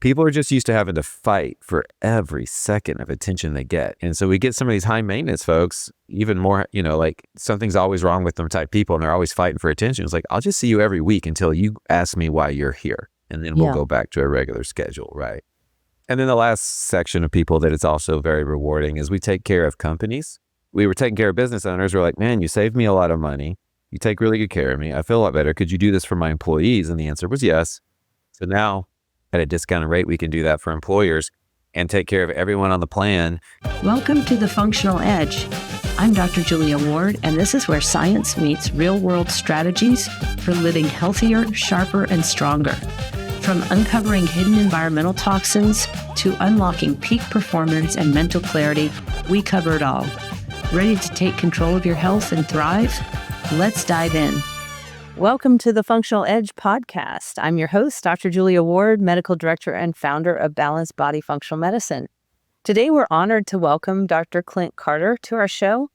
people are just used to having to fight for every second of attention they get. And so we get some of these high maintenance folks, even more, like something's always wrong with them type people, and they're always fighting for attention. It's like, I'll just see you every week until you ask me why you're here. And then we'll go back to a regular schedule, right? And then the last section of people that it's also very rewarding is we take care of companies. We were taking care of business owners. We're like, man, you saved me a lot of money. You take really good care of me. I feel a lot better. Could you do this for my employees? And the answer was yes. So now at a discounted rate, we can do that for employers and take care of everyone on the plan. Welcome to The Functional Edge. I'm Dr. Julia Ward, and this is where science meets real-world strategies for living healthier, sharper, and stronger. From uncovering hidden environmental toxins to unlocking peak performance and mental clarity, we cover it all. Ready to take control of your health and thrive? Let's dive in. Welcome to the Functional Edge podcast. I'm your host, Dr. Julia Ward, Medical Director and founder of Balanced Body Functional Medicine. Today, we're honored to welcome Dr. Clint Carter to our show.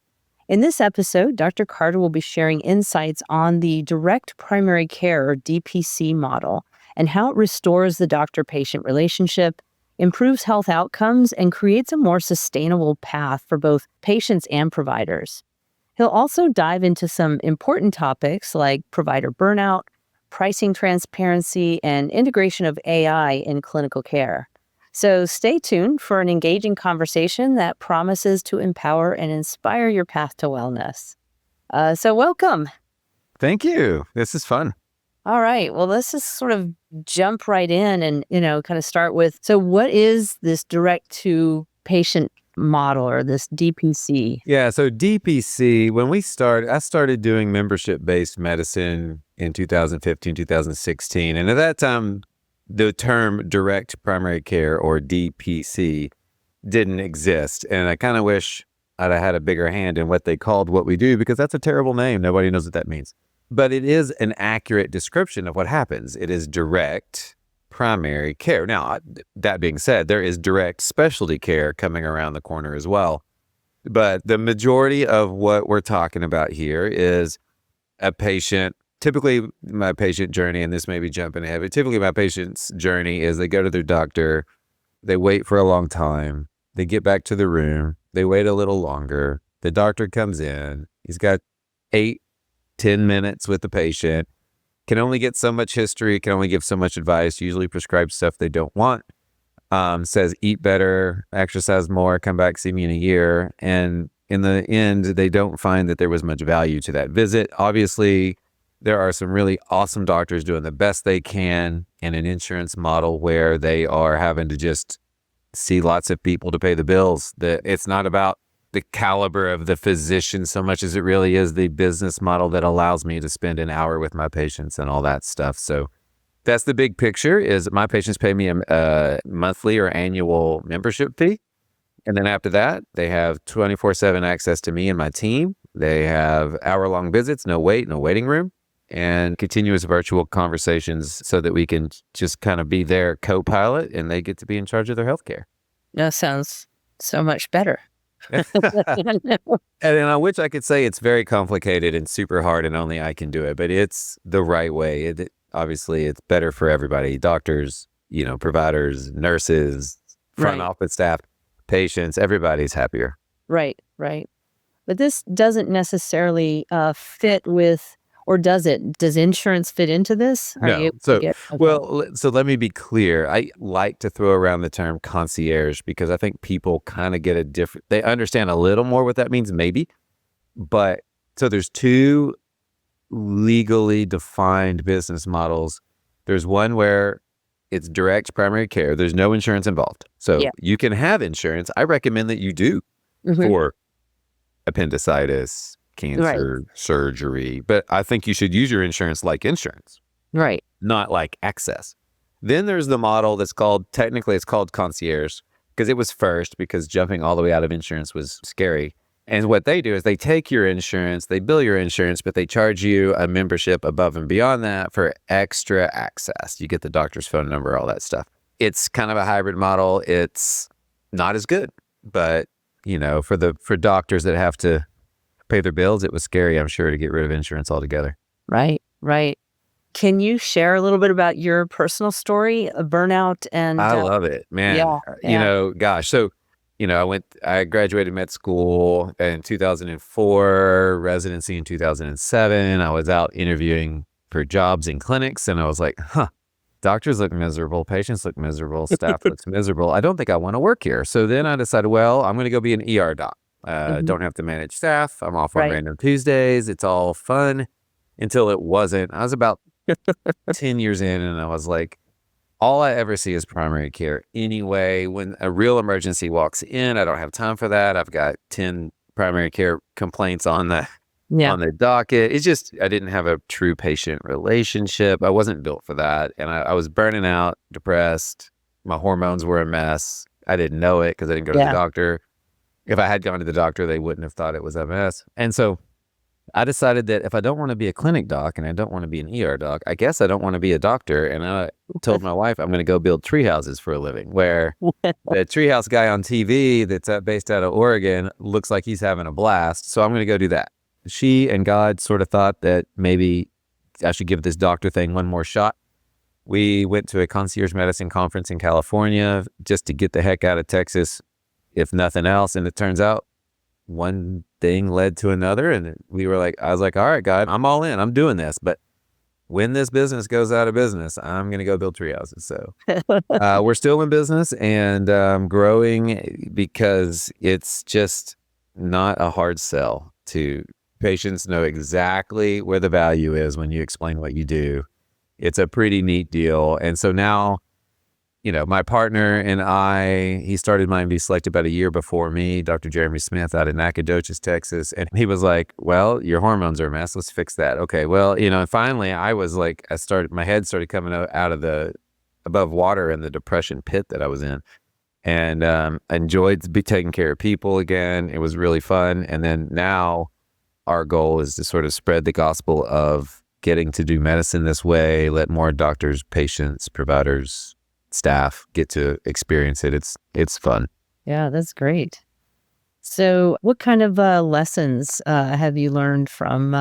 In this episode, Dr. Carter will be sharing insights on the direct primary care, or DPC model, and how it restores the doctor-patient relationship, improves health outcomes, and creates a more sustainable path for both patients and providers. He'll also dive into some important topics like provider burnout, pricing transparency, and integration of AI in clinical care. So stay tuned for an engaging conversation that promises to empower and inspire your path to wellness. So welcome. Thank you. This is fun. All right. Well, let's just sort of jump right in and, kind of start with, so what is this direct to patient model, or this DPC? Yeah. So DPC, I started doing membership-based medicine in 2015, 2016. And at that time, the term direct primary care, or DPC, didn't exist. And I kind of wish I'd have had a bigger hand in what they called what we do, because that's a terrible name. Nobody knows what that means. But it is an accurate description of what happens. It is direct primary care. Now, that being said, there is direct specialty care coming around the corner as well. But the majority of what we're talking about here is a patient. Typically, my patient journey, and this may be jumping ahead, but typically my patient's journey is they go to their doctor, they wait for a long time, they get back to the room, they wait a little longer, the doctor comes in, he's got 8-10 minutes with the patient, can only get so much history, can only give so much advice, usually prescribes stuff they don't want, says eat better, exercise more, come back, see me in a year. And in the end, they don't find that there was much value to that visit. Obviously, there are some really awesome doctors doing the best they can in an insurance model where they are having to just see lots of people to pay the bills. It's not about the caliber of the physician so much as it really is the business model that allows me to spend an hour with my patients and all that stuff. So that's the big picture, is my patients pay me a monthly or annual membership fee. And then after that, they have 24/7 access to me and my team. They have hour-long visits, no waiting room, and continuous virtual conversations so that we can just kind of be their co-pilot and they get to be in charge of their healthcare. That sounds so much better. And on which I could say it's very complicated and super hard and only I can do it, but it's the right way. Obviously, it's better for everybody. Doctors, providers, nurses, front office staff, patients, everybody's happier. Right. But this doesn't necessarily fit with, or does it? Does insurance fit into this? No. So let me be clear. I like to throw around the term concierge because I think people kind of get they understand a little more what that means, maybe. But so there's two legally defined business models. There's one where it's direct primary care. There's no insurance involved. So you can have insurance. I recommend that you do for appendicitis, cancer, surgery. But I think you should use your insurance like insurance. Right. Not like excess. Then there's the model that's technically it's called concierge, because it was first, because jumping all the way out of insurance was scary. And what they do is they take your insurance, they bill your insurance, but they charge you a membership above and beyond that for extra access. You get the doctor's phone number, all that stuff. It's kind of a hybrid model. It's not as good, but for doctors that have to pay their bills, it was scary, I'm sure, to get rid of insurance altogether. Right. Can you share a little bit about your personal story of burnout and I love it, man. Gosh. So, I graduated med school in 2004, residency in 2007. I was out interviewing for jobs in clinics, and I was like, doctors look miserable, patients look miserable, staff looks miserable. I don't think I want to work here. So then I decided, well, I'm going to go be an ER doc. Don't have to manage staff. I'm off on random Tuesdays. It's all fun until it wasn't. I was about 10 years in, and I was like, all I ever see is primary care anyway. When a real emergency walks in, I don't have time for that. I've got 10 primary care complaints on the docket. It's just, I didn't have a true patient relationship. I wasn't built for that. And I was burning out, depressed. My hormones were a mess. I didn't know it because I didn't go to the doctor. If I had gone to the doctor, they wouldn't have thought it was a mess. And so I decided that if I don't want to be a clinic doc and I don't want to be an ER doc, I guess I don't want to be a doctor. And I told my wife I'm going to go build tree houses for a living, where the treehouse guy on TV that's based out of Oregon looks like he's having a blast. So I'm going to go do that. She and God sort of thought that maybe I should give this doctor thing one more shot. We went to a concierge medicine conference in California just to get the heck out of Texas, if nothing else. And it turns out one thing led to another, and I was like, all right, God, I'm all in. I'm doing this. But when this business goes out of business, I'm going to go build tree houses. So we're still in business and growing, because it's just not a hard sell. To patients know exactly where the value is when you explain what you do. It's a pretty neat deal. And so now, my partner and he started MyMD Select about a year before me, Dr. Jeremy Smith out in Nacogdoches, Texas. And he was like, well, your hormones are a mess. Let's fix that. Okay. Well, and finally I was like, my head started coming out of above water in the depression pit that I was in, and enjoyed taking care of people again. It was really fun. And then now our goal is to sort of spread the gospel of getting to do medicine this way, let more doctors, patients, providers, staff get to experience it. It's fun. Yeah, that's great. So what kind of lessons have you learned from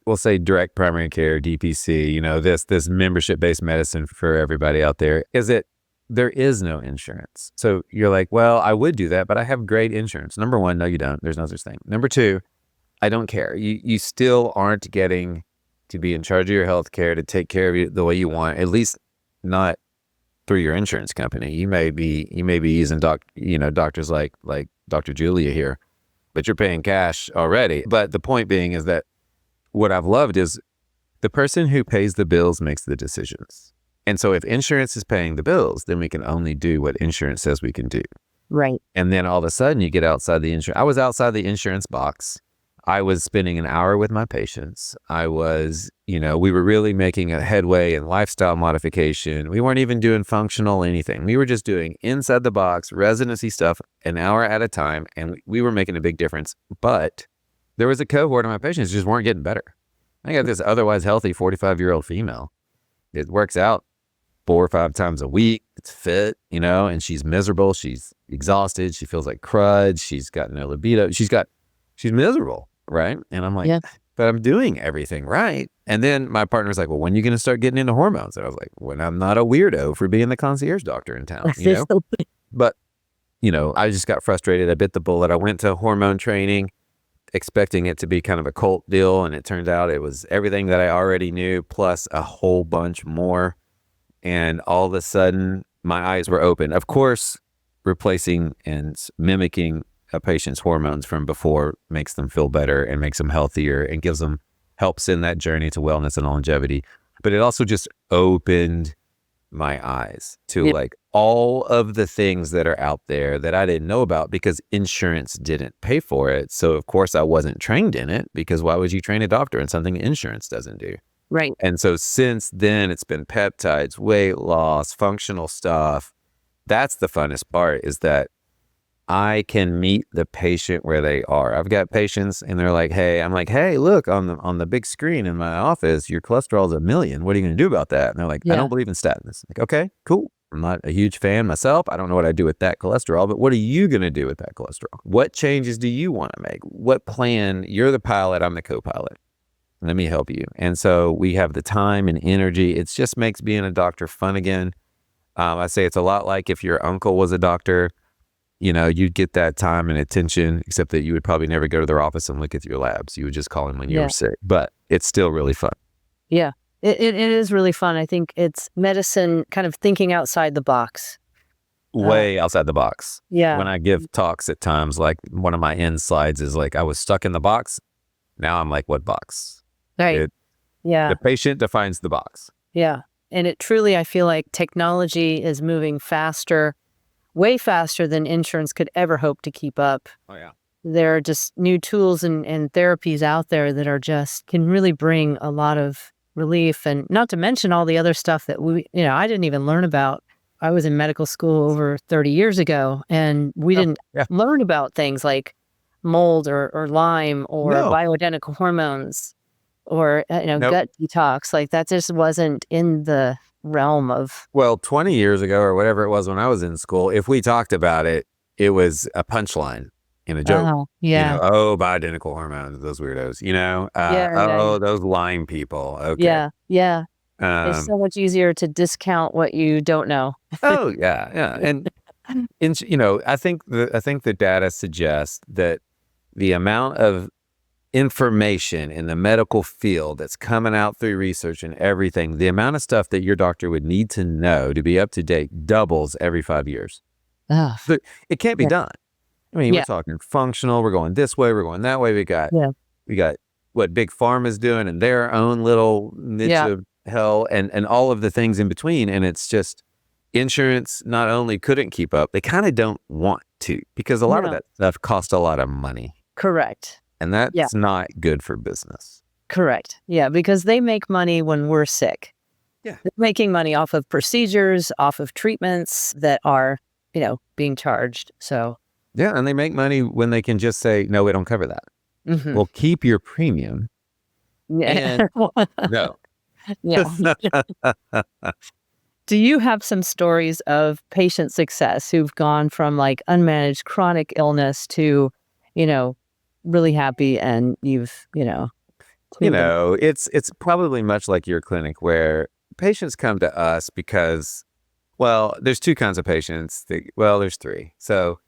we'll say direct primary care, DPC, this membership-based medicine for everybody out there, is that there is no insurance. So you're like, well, I would do that, but I have great insurance. Number one, no, you don't. There's no such thing. Number two, I don't care. You still aren't getting to be in charge of your health care, to take care of you the way you want, at least not through your insurance company. You may be using doctors like Dr. Julia here, but you're paying cash already. But the point being is that what I've loved is the person who pays the bills makes the decisions. And so if insurance is paying the bills, then we can only do what insurance says we can do. Right. And then all of a sudden you get outside the insurance. I was outside the insurance box. I was spending an hour with my patients. I was, we were really making a headway in lifestyle modification. We weren't even doing functional anything. We were just doing inside the box residency stuff an hour at a time. And we were making a big difference. But there was a cohort of my patients who just weren't getting better. I got this otherwise healthy 45-year-old female. It works out 4 or 5 times a week. It's fit, and she's miserable. She's exhausted. She feels like crud. She's got no libido. She's miserable. Right. And I'm like, but I'm doing everything right. And then my partner's like, well, when are you going to start getting into hormones? And I was like, when I'm not a weirdo for being the concierge doctor in town, But, I just got frustrated. I bit the bullet. I went to hormone training expecting it to be kind of a cult deal. And it turned out it was everything that I already knew, plus a whole bunch more. And all of a sudden my eyes were open. Of course, replacing and mimicking a patient's hormones from before makes them feel better and makes them healthier and helps in that journey to wellness and longevity. But it also just opened my eyes to like all of the things that are out there that I didn't know about because insurance didn't pay for it. So of course I wasn't trained in it, because why would you train a doctor in something insurance doesn't do? Right. And so since then it's been peptides, weight loss, functional stuff. That's the funnest part, is that I can meet the patient where they are. I've got patients and they're like, hey, I'm like, hey, look on the big screen in my office, your cholesterol is 1 million. What are you going to do about that? And they're like, I don't believe in statins. Like, okay, cool. I'm not a huge fan myself. I don't know what I do with that cholesterol, but what are you going to do with that cholesterol? What changes do you want to make? What plan? You're the pilot. I'm the co-pilot. Let me help you. And so we have the time and energy. It just makes being a doctor fun again. I say it's a lot like if your uncle was a doctor, you'd get that time and attention, except that you would probably never go to their office and look at your labs. You would just call him when you were sick, but it's still really fun. Yeah, it is really fun. I think it's medicine kind of thinking outside the box. Way outside the box. Yeah. When I give talks at times, like one of my end slides is like, I was stuck in the box. Now I'm like, what box? Right. The patient defines the box. Yeah. And it truly, I feel like technology is moving faster, way faster than insurance could ever hope to keep up. Oh, yeah. There are just new tools and therapies out there that are can really bring a lot of relief, and not to mention all the other stuff that I didn't even learn about. I was in medical school over 30 years ago, and we didn't learn about things like mold or Lyme or bioidentical hormones or gut detox. Like that just wasn't in the realm of. Well, 20 years ago or whatever it was when I was in school, if we talked about it, it was a punchline in a joke. Oh, yeah. Bioidentical hormones, those weirdos, those Lyme people. Okay. Yeah. It's so much easier to discount what you don't know. Oh, yeah. And I think the data suggests that the amount of information in the medical field that's coming out through research and everything, the amount of stuff that your doctor would need to know to be up to date doubles every 5 years. So it can't be done. I mean, we're talking functional. We're going this way. We're going that way. We got what Big Pharma's doing and their own little niche of hell and all of the things in between. And it's just insurance not only couldn't keep up, they kind of don't want to, because a lot of that stuff costs a lot of money. Correct. And that's not good for business. Correct. Yeah, because they make money when we're sick. Yeah. They're making money off of procedures, off of treatments that are, being charged. So. Yeah, and they make money when they can just say, no, we don't cover that. Mm-hmm. We'll keep your premium. Yeah. No. Yeah. Do you have some stories of patient success who've gone from like unmanaged chronic illness to, really happy, and you've, it's probably much like your clinic where patients come to us because, well, there's two kinds of patients. There's three. So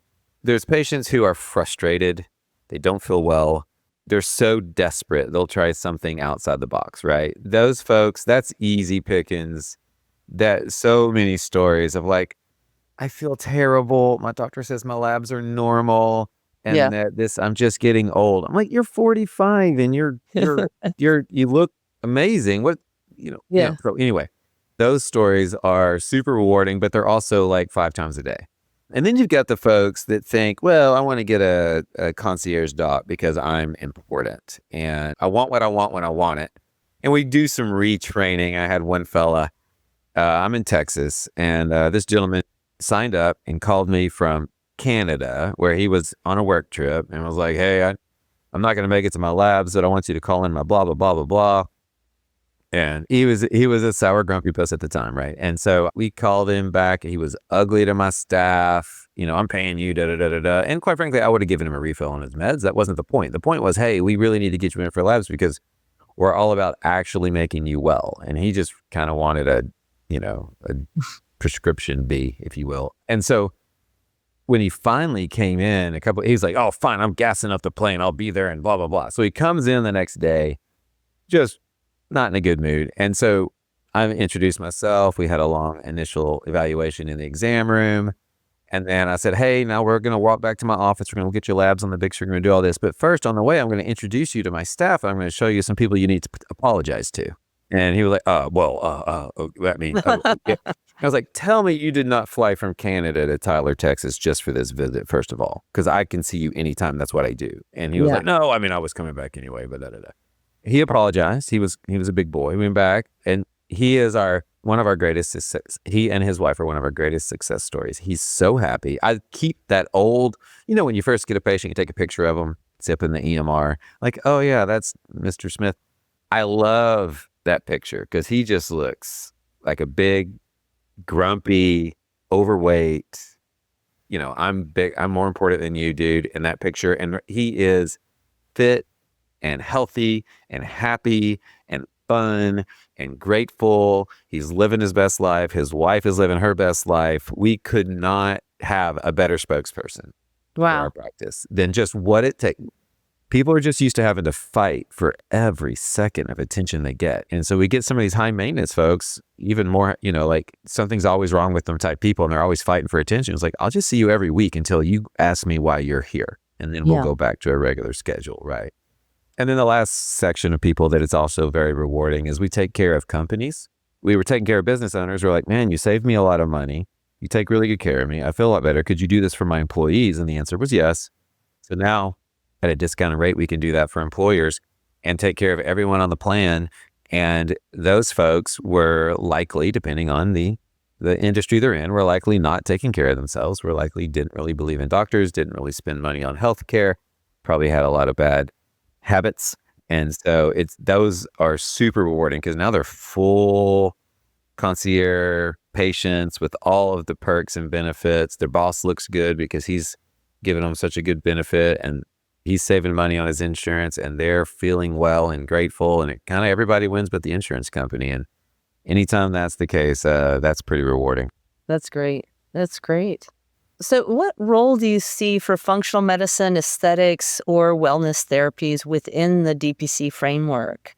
there's patients who are frustrated. They don't feel well. They're so desperate, they'll try something outside the box, right? Those folks, that's easy pickings. That so many stories of like, I feel terrible. My doctor says my labs are normal. And that I'm just getting old. I'm like, you're 45 and you look amazing. What, anyway, those stories are super rewarding, but they're also like 5 times a day. And then you've got the folks that think, well, I want to get a concierge doc because I'm important and I want what I want when I want it. And we do some retraining. I had one fella, I'm in Texas, and this gentleman signed up and called me from Canada, where he was on a work trip, and was like, hey, I'm not going to make it to my labs, but I want you to call in my blah, blah, blah, blah, blah. And he was a sour, grumpy puss at the time, right? And so we called him back. He was ugly to my staff. I'm paying you, da, da, da, da, da. And quite frankly, I would have given him a refill on his meds. That wasn't the point. The point was, hey, we really need to get you in for labs because we're all about actually making you well. And he just kind of wanted a prescription B, if you will. And so when he finally came in, he's like, oh, fine, I'm gassing up the plane. I'll be there and blah, blah, blah. So he comes in the next day, just not in a good mood. And so I introduced myself. We had a long initial evaluation in the exam room. And then I said, hey, now we're going to walk back to my office. We're going to get your labs on the big screen. We're going to do all this. But first, on the way, I'm going to introduce you to my staff. I'm going to show you some people you need to apologize to. And he was like, I was like, tell me you did not fly from Canada to Tyler, Texas just for this visit, first of all, because I can see you anytime. That's what I do. And he was like, no, I was coming back anyway, but da-da-da. He apologized. He was a big boy. He went back, and he is one of our greatest success. He and his wife are one of our greatest success stories. He's so happy. I keep that old, when you first get a patient, you take a picture of them, zip in the EMR, like, oh yeah, that's Mr. Smith. I love that picture because he just looks like a big, grumpy, overweight, I'm big, I'm more important than you, dude, in that picture. And he is fit and healthy and happy and fun and grateful. He's living his best life. His wife is living her best life. We could not have a better spokesperson for our Wow. practice than just what it takes. People are just used to having to fight for every second of attention they get. And so we get some of these high maintenance folks, even more, like something's always wrong with them type people, and they're always fighting for attention. It's like, I'll just see you every week until you ask me why you're here. And then we'll Yeah. go back to a regular schedule, right? And then the last section of people that it's also very rewarding is we take care of companies. We were taking care of business owners. We're like, man, you saved me a lot of money. You take really good care of me. I feel a lot better. Could you do this for my employees? And the answer was yes. So now at a discounted rate, we can do that for employers and take care of everyone on the plan. And those folks were likely, depending on the industry they're in, were likely not taking care of themselves. Were likely didn't really believe in doctors, didn't really spend money on healthcare, probably had a lot of bad habits. And so those are super rewarding because now they're full concierge patients with all of the perks and benefits. Their boss looks good because he's giving them such a good benefit, and he's saving money on his insurance, and they're feeling well and grateful, and it kind of everybody wins but the insurance company. And anytime that's the case, that's pretty rewarding. That's great. That's great. So what role do you see for functional medicine, aesthetics, or wellness therapies within the DPC framework?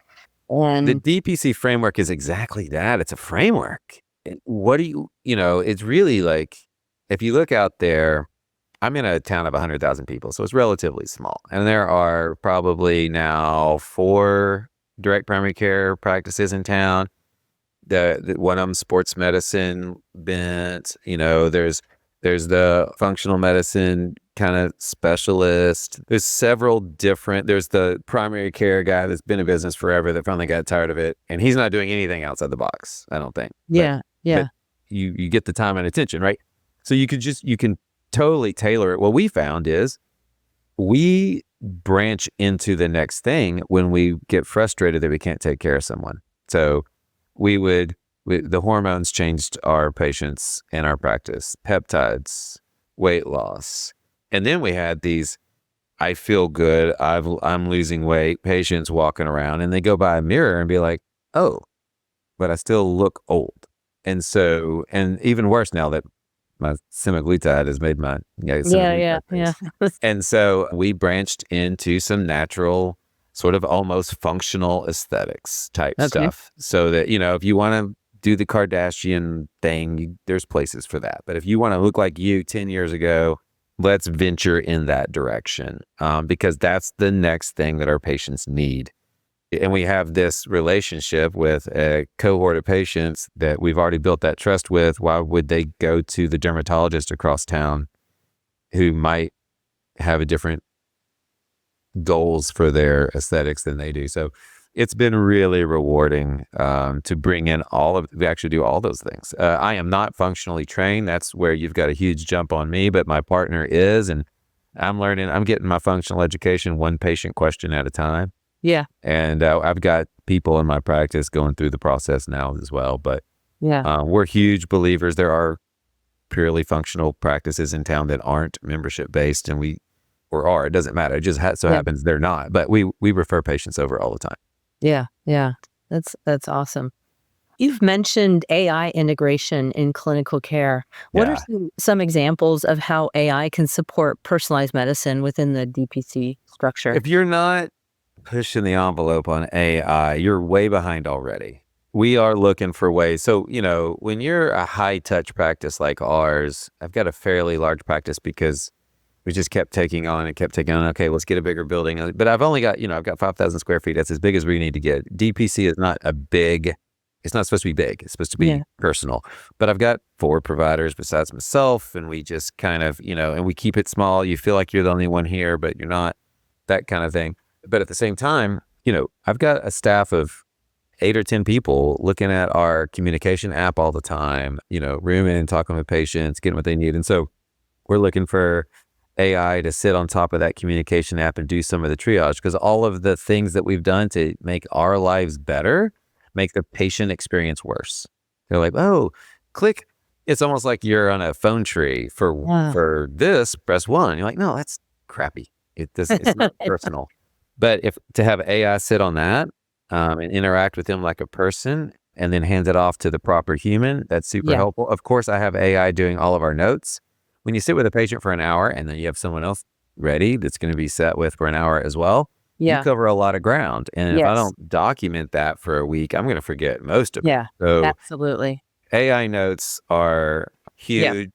The And DPC framework is exactly that. It's a framework. What do it's really like, if you look out there, I'm in a town of 100,000 people, so it's relatively small. And there are probably now 4 direct primary care practices in town. The one of them sports medicine bent, there's the functional medicine kind of specialist. There's several different, there's the primary care guy that's been in business forever that finally got tired of it. And he's not doing anything outside the box, I don't think. yeah. But you get the time and attention, right? So you can totally tailor it. What we found is we branch into the next thing when we get frustrated that we can't take care of someone. So the hormones changed our patients and our practice, peptides, weight loss. And then we had these, I feel good, I'm losing weight, patients walking around, and they go by a mirror and be like, oh, but I still look old. And so, and even worse now that my semaglutide has made my Yeah. And so we branched into some natural, sort of almost functional aesthetics type stuff. So that, if you want to do the Kardashian thing, there's places for that. But if you want to look like you 10 years ago, let's venture in that direction, because that's the next thing that our patients need. And we have this relationship with a cohort of patients that we've already built that trust with. Why would they go to the dermatologist across town who might have a different goals for their aesthetics than they do? So it's been really rewarding to bring in we actually do all those things. I am not functionally trained. That's where you've got a huge jump on me, but my partner is, and I'm getting my functional education one patient question at a time. Yeah. And I've got people in my practice going through the process now as well. But Yeah. we're huge believers. There are purely functional practices in town that aren't membership based, and it doesn't matter. It just happens they're not. But we refer patients over all the time. Yeah. That's awesome. You've mentioned AI integration in clinical care. What are some examples of how AI can support personalized medicine within the DPC structure? If you're not pushing the envelope on AI, you're way behind already. We are looking for ways. So, when you're a high touch practice like ours, I've got a fairly large practice because we just kept taking on. Okay, let's get a bigger building. But I've only got, I've got 5,000 square feet. That's as big as we need to get. DPC is not it's not supposed to be big. It's supposed to be personal. But I've got 4 providers besides myself, and we just kind of, and we keep it small. You feel like you're the only one here, but you're not, that kind of thing. But at the same time, I've got a staff of 8 or 10 people looking at our communication app all the time, rooming and talking with patients, getting what they need. And so we're looking for AI to sit on top of that communication app and do some of the triage, because all of the things that we've done to make our lives better make the patient experience worse. They're like, oh, click. It's almost like you're on a phone tree for this, press 1. You're like, no, that's crappy. It's not personal. But if to have AI sit on that and interact with them like a person and then hand it off to the proper human, that's super Yeah. helpful. Of course, I have AI doing all of our notes. When you sit with a patient for an hour and then you have someone else ready that's going to be sat with for an hour as well, you Yeah. cover a lot of ground. And if I Yes. don't document that for a week, I'm going to forget most of it. Yeah. So Absolutely. AI notes are Yeah. huge.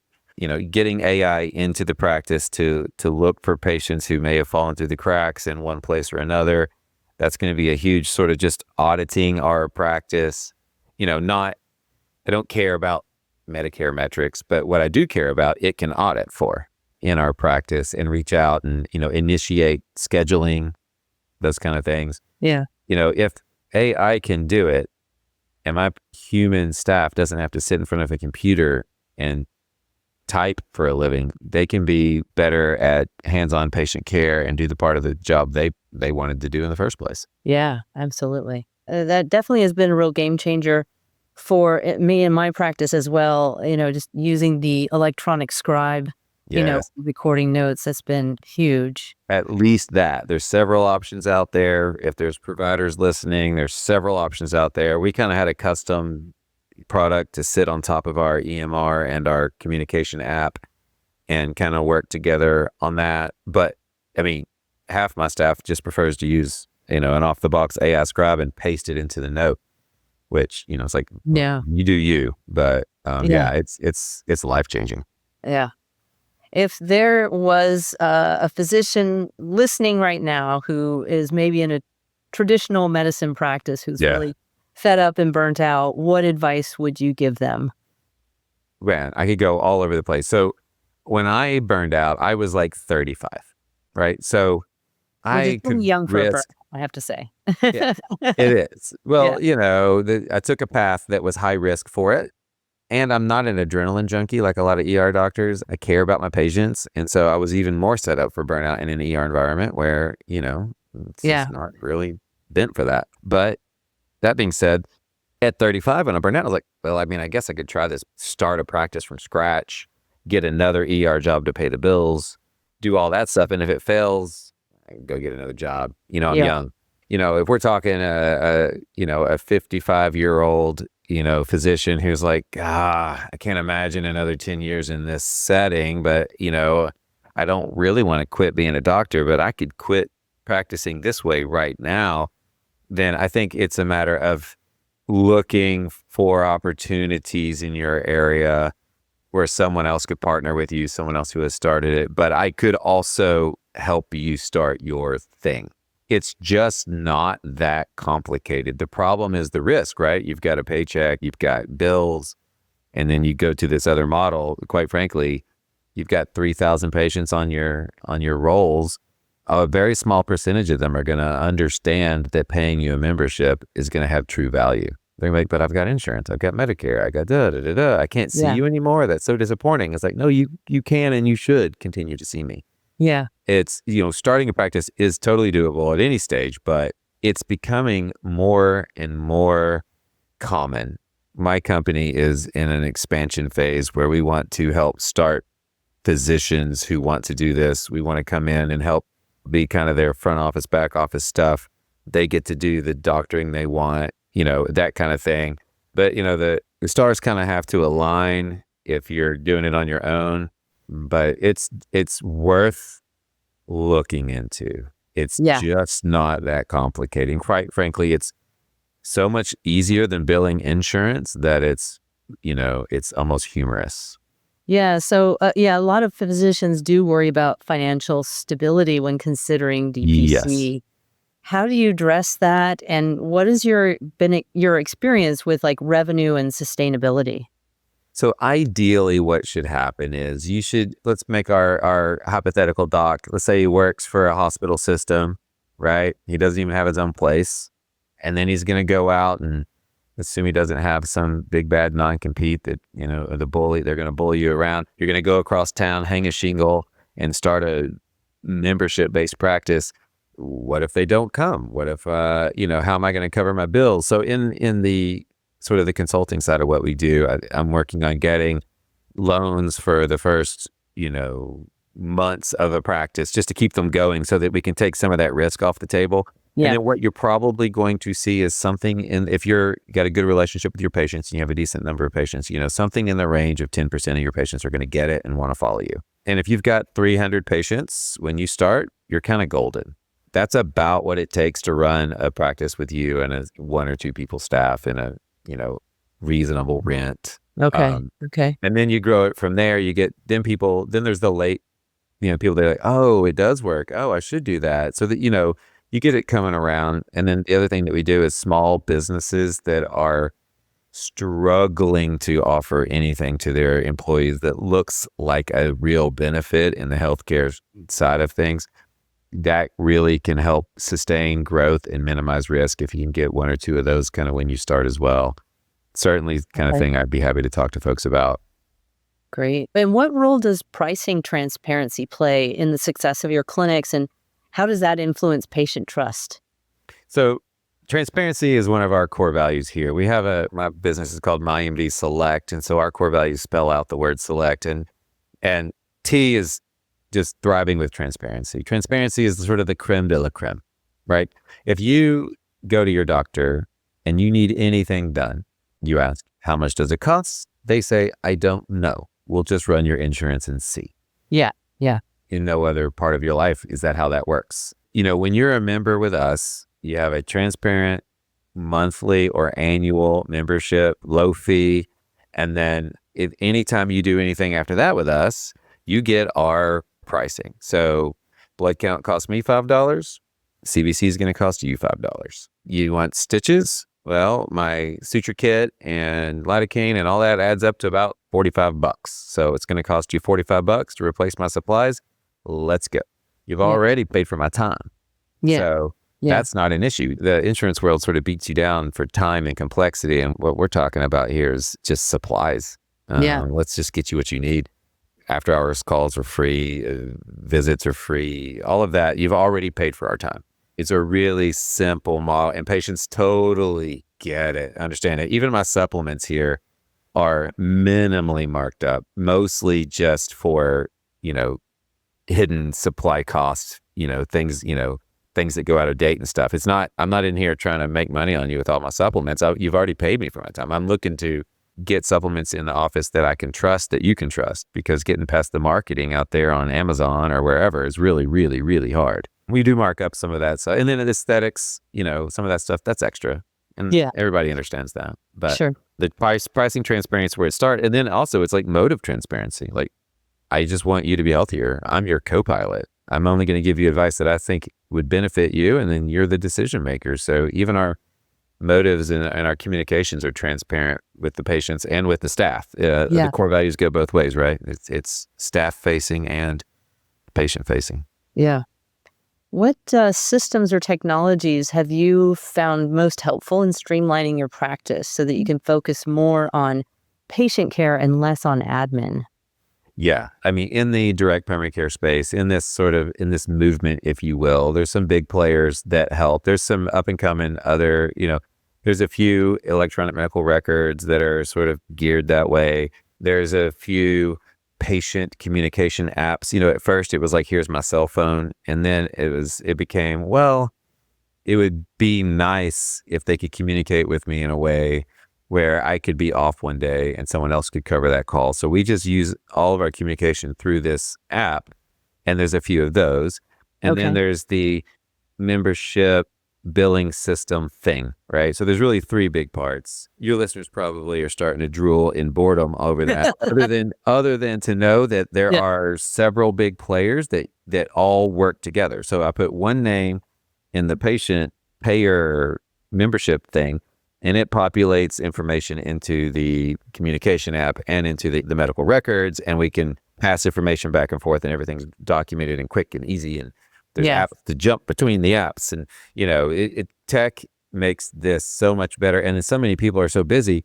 Getting AI into the practice to look for patients who may have fallen through the cracks in one place or another. That's going to be a huge sort of just auditing our practice. I don't care about Medicare metrics, but what I do care about, it can audit for in our practice and reach out and, initiate scheduling, those kind of things. Yeah. If AI can do it and my human staff doesn't have to sit in front of a computer and type for a living, they can be better at hands-on patient care and do the part of the job they wanted to do in the first place. Yeah, absolutely. That definitely has been a real game changer for me and my practice as well. Just using the electronic scribe, Yes. recording notes, that's been huge. At least that. There's several options out there. If there's providers listening, there's several options out there. We kind of had a custom product to sit on top of our EMR and our communication app and kind of work together on that. But I mean, half my staff just prefers to use, an off the box AI scribe and paste it into the note, which, it's like, Yeah. you do you, but Yeah. it's life changing. Yeah. If there was a physician listening right now who is maybe in a traditional medicine practice who's Yeah. really fed up and burnt out, what advice would you give them? Man, I could go all over the place. So when I burned out, I was like 35, right? So Which is I pretty could young for a burnout, risk. I have to say. Yeah, it is. Well, Yeah. I took a path that was high risk for it. And I'm not an adrenaline junkie like a lot of ER doctors. I care about my patients. And so I was even more set up for burnout in an ER environment where, it's Yeah. just not really bent for that. But that being said, at 35 when I burned out, I was like, well, I mean, I guess I could try this, start a practice from scratch, get another ER job to pay the bills, do all that stuff. And if it fails, I can go get another job. I'm Yeah. young. If we're talking a 55-year-old, physician who's like, I can't imagine another 10 years in this setting, but, I don't really want to quit being a doctor, but I could quit practicing this way right now. Then I think it's a matter of looking for opportunities in your area where someone else could partner with you, someone else who has started it, but I could also help you start your thing. It's just not that complicated. The problem is the risk, right? You've got a paycheck, you've got bills, and then you go to this other model. Quite frankly, you've got 3,000 patients on your rolls. A very small percentage of them are going to understand that paying you a membership is going to have true value. They're like, but I've got insurance, I've got Medicare, I got da-da-da-da. I can't see you anymore. That's so disappointing. It's like, no, you can and you should continue to see me. Yeah. It's, starting a practice is totally doable at any stage, but it's becoming more and more common. My company is in an expansion phase where we want to help start physicians who want to do this. We want to come in and help be kind of their front office, back office stuff. They get to do the doctoring they want, that kind of thing. But, the stars kind of have to align if you're doing it on your own. But it's worth looking into. It's just not that complicated. Quite frankly, it's so much easier than billing insurance that it's almost humorous. Yeah. So, a lot of physicians do worry about financial stability when considering DPC. Yes. How do you address that? And what has been your experience with like revenue and sustainability? So ideally what should happen is let's make our hypothetical doc. Let's say he works for a hospital system, right? He doesn't even have his own place. And then he's going to go out and assume he doesn't have some big bad non-compete that, they're going to bully you around. You're going to go across town, hang a shingle and start a membership-based practice. What if they don't come? What if, how am I going to cover my bills? So in the sort of the consulting side of what we do, I'm working on getting loans for the first, months of a practice just to keep them going so that we can take some of that risk off the table. And Yeah. then what you're probably going to see is something if you're got a good relationship with your patients and you have a decent number of patients, something in the range of 10% of your patients are going to get it and want to follow you. And if you've got 300 patients when you start, you're kind of golden. That's about what it takes to run a practice with you and a 1 or 2 people staff and a, reasonable rent. Okay. Okay. And then you grow it from there. You get, then there's the late, people that are like, oh, it does work. Oh, I should do that. So that, you get it coming around. And then the other thing that we do is small businesses that are struggling to offer anything to their employees that looks like a real benefit in the healthcare side of things. That really can help sustain growth and minimize risk if you can get 1 or 2 of those kind of when you start as well. Certainly kind of thing I'd be happy to talk to folks about. Great. And what role does pricing transparency play in the success of your clinics, and how does that influence patient trust? So transparency is one of our core values here. We have my business is called MyMD Select. And so our core values spell out the word select, and T is just thriving with transparency. Transparency is sort of the creme de la creme, right? If you go to your doctor and you need anything done, you ask, how much does it cost? They say, I don't know. We'll just run your insurance and see. Yeah. Yeah. In no other part of your life is that how that works. When you're a member with us, you have a transparent monthly or annual membership, low fee. And then if anytime you do anything after that with us, you get our pricing. So blood count costs me $5. CBC is going to cost you $5. You want stitches? Well, my suture kit and lidocaine and all that adds up to about $45. So it's going to cost you $45 to replace my supplies. Let's go. You've already paid for my time. Yeah. So that's not an issue. The insurance world sort of beats you down for time and complexity. And what we're talking about here is just supplies. Let's just get you what you need. After hours calls are free, visits are free, all of that. You've already paid for our time. It's a really simple model, and patients totally get it, understand it. Even my supplements here are minimally marked up, mostly just for, hidden supply costs, things that go out of date and stuff. I'm not in here trying to make money on you with all my supplements. You've already paid me for my time. I'm looking to get supplements in the office that I can trust, that you can trust, because getting past the marketing out there on Amazon or wherever is really, really, really hard. We do mark up some of that stuff. And then aesthetics, some of that stuff, that's extra. And everybody understands that. But the pricing transparency is where it starts. And then also it's like motive transparency. Like, I just want you to be healthier. I'm your co-pilot. I'm only going to give you advice that I think would benefit you. And then you're the decision maker. So even our motives and our communications are transparent with the patients and with the staff. The core values go both ways, right? It's staff facing and patient facing. Yeah. What systems or technologies have you found most helpful in streamlining your practice so that you can focus more on patient care and less on admin? Yeah. I mean, in the direct primary care space, in this movement, if you will, there's some big players that help. There's some up and coming other, there's a few electronic medical records that are sort of geared that way. There's a few patient communication apps. At first it was like, here's my cell phone. And then it became, well, it would be nice if they could communicate with me in a way where I could be off one day and someone else could cover that call. So we just use all of our communication through this app. And there's a few of those. And then there's the membership billing system thing, right? So there's really 3 big parts. Your listeners probably are starting to drool in boredom over that. other than to know that there are several big players that all work together. So I put one name in the patient payer membership thing, and it populates information into the communication app and into the medical records, and we can pass information back and forth, and everything's documented and quick and easy, and there's apps to jump between the apps. And tech makes this so much better. And then so many people are so busy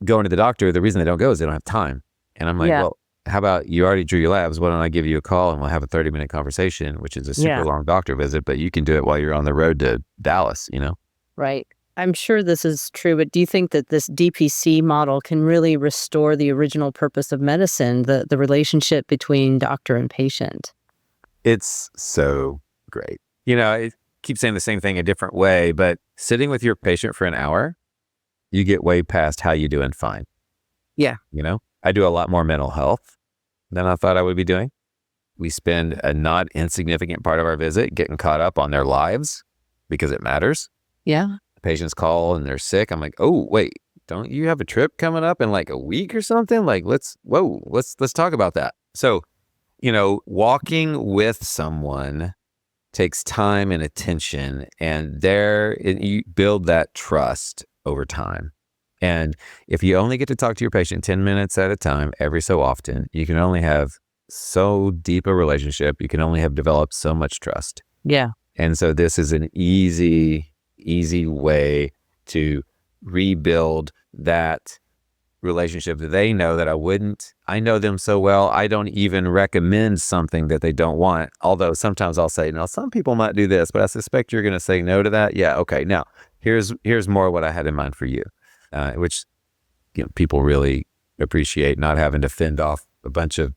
going to the doctor, the reason they don't go is they don't have time. And I'm like, well, how about you already drew your labs? Why don't I give you a call and we'll have a 30-minute conversation, which is a super long doctor visit, but you can do it while you're on the road to Dallas, Right. I'm sure this is true, but do you think that this DPC model can really restore the original purpose of medicine, the relationship between doctor and patient? It's so great. I keep saying the same thing a different way, but sitting with your patient for an hour, you get way past how you doing fine. Yeah. I do a lot more mental health than I thought I would be doing. We spend a not insignificant part of our visit getting caught up on their lives because it matters. Yeah. Patients call and they're sick. I'm like, oh, wait, don't you have a trip coming up in like a week or something? Like, let's talk about that. So, walking with someone takes time and attention, and you build that trust over time. And if you only get to talk to your patient 10 minutes at a time, every so often, you can only have so deep a relationship. You can only have developed so much trust. Yeah. And so this is an easy way to rebuild that relationship that they know that I know them so well, I don't even recommend something that they don't want. Although sometimes I'll say, no, some people might do this, but I suspect you're going to say no to that. Yeah. Okay. Now here's more what I had in mind for you, which, people really appreciate, not having to fend off a bunch of,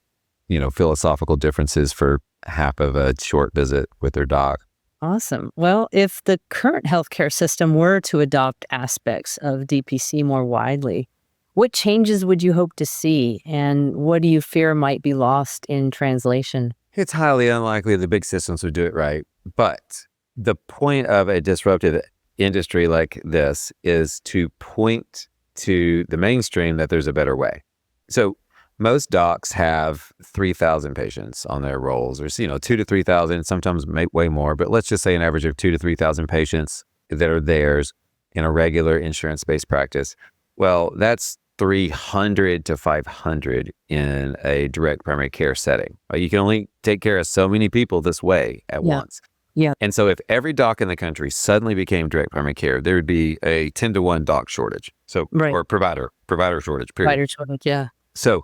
philosophical differences for half of a short visit with their doc. Awesome. Well, if the current healthcare system were to adopt aspects of DPC more widely, what changes would you hope to see, and what do you fear might be lost in translation? It's highly unlikely the big systems would do it right. But the point of a disruptive industry like this is to point to the mainstream that there's a better way. So most docs have 3,000 patients on their rolls, or 2,000 to 3,000, sometimes way more, but let's just say an average of 2,000 to 3,000 patients that are theirs in a regular insurance-based practice. Well, that's 300 to 500 in a direct primary care setting. You can only take care of so many people this way at once. Yeah. And so if every doc in the country suddenly became direct primary care, there would be a 10 to 1 doc shortage. So, Right. Or provider shortage, period. Provider shortage, yeah. So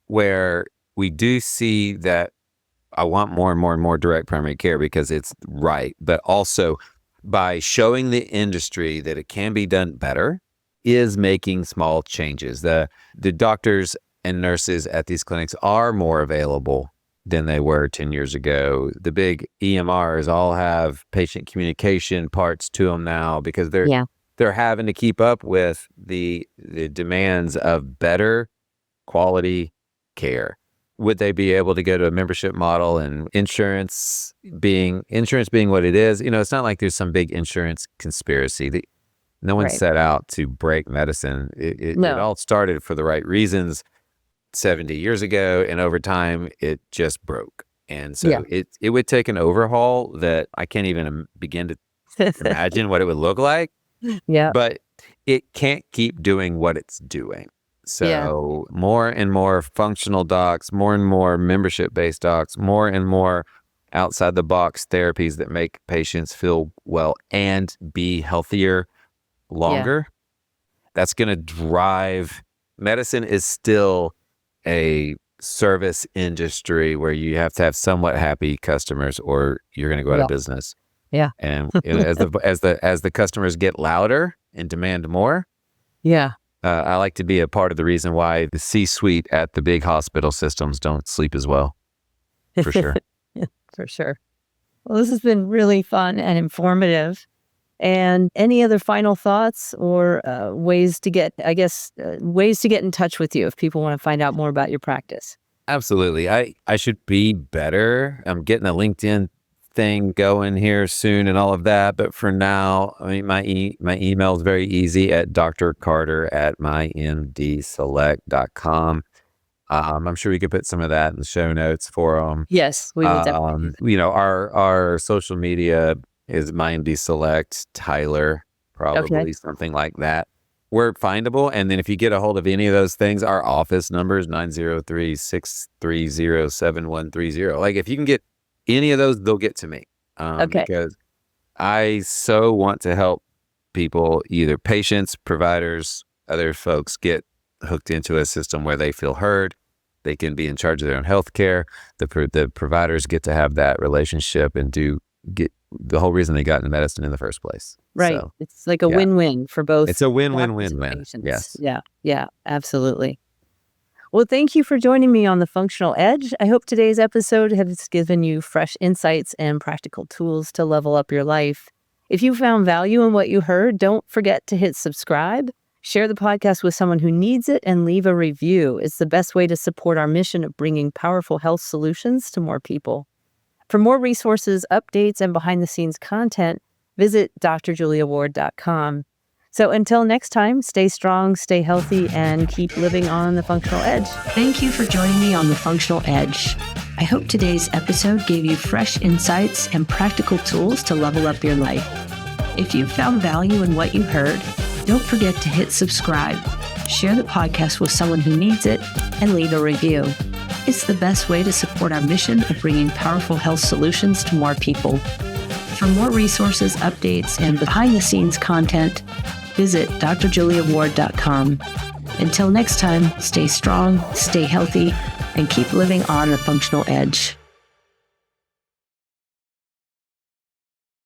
where we do see that I want more and more and more direct primary care because it's right, but also by showing the industry that it can be done better is making small changes. The doctors and nurses at these clinics are more available than they were 10 years ago. The big EMRs all have patient communication parts to them now because they're having to keep up with the demands of better quality care. Would they be able to go to a membership model, and insurance being what it is? It's not like there's some big insurance conspiracy. No one set out to break medicine. It all started for the right reasons 70 years ago, and over time it just broke. And so it would take an overhaul that I can't even begin to imagine what it would look like. Yeah. But it can't keep doing what it's doing. So more and more functional docs, more and more membership-based docs, more and more outside-the-box therapies that make patients feel well and be healthier longer. That's going to drive. Medicine is still a service industry where you have to have somewhat happy customers or you're going to go out of business. Yeah. And as the customers get louder and demand more. Yeah. I like to be a part of the reason why the C-suite at the big hospital systems don't sleep as well, for sure. For sure. Well, this has been really fun and informative. And any other final thoughts or ways to get in touch with you if people want to find out more about your practice? Absolutely. I should be better. I'm getting a LinkedIn thing going here soon and all of that. But for now, my email is very easy at drcarter@mymdselect.com. I'm sure we could put some of that in the show notes for them. Yes, we will definitely. Our social media is MyMD Select, Tyler, probably something like that. We're findable. And then if you get a hold of any of those things, our office number is 903-630-7130. Like if you can get any of those, they'll get to me. Because I so want to help people, either patients, providers, other folks, get hooked into a system where they feel heard. They can be in charge of their own health care. The providers get to have that relationship and the whole reason they got into medicine in the first place. Right. So, it's like a yeah. win-win for both. It's a doctors and win-win-win-win. patients. Yes. Yeah, absolutely. Well, thank you for joining me on The Functional Edge. I hope today's episode has given you fresh insights and practical tools to level up your life. If you found value in what you heard, don't forget to hit subscribe, share the podcast with someone who needs it, and leave a review. It's the best way to support our mission of bringing powerful health solutions to more people. For more resources, updates, and behind-the-scenes content, visit drjuliaward.com. So until next time, stay strong, stay healthy, and keep living on the functional edge. Thank you for joining me on The Functional Edge. I hope today's episode gave you fresh insights and practical tools to level up your life. If you found value in what you heard, don't forget to hit subscribe, share the podcast with someone who needs it, and leave a review. It's the best way to support our mission of bringing powerful health solutions to more people. For more resources, updates, and behind-the-scenes content, visit drjuliaward.com. Until next time, stay strong, stay healthy, and keep living on the functional edge.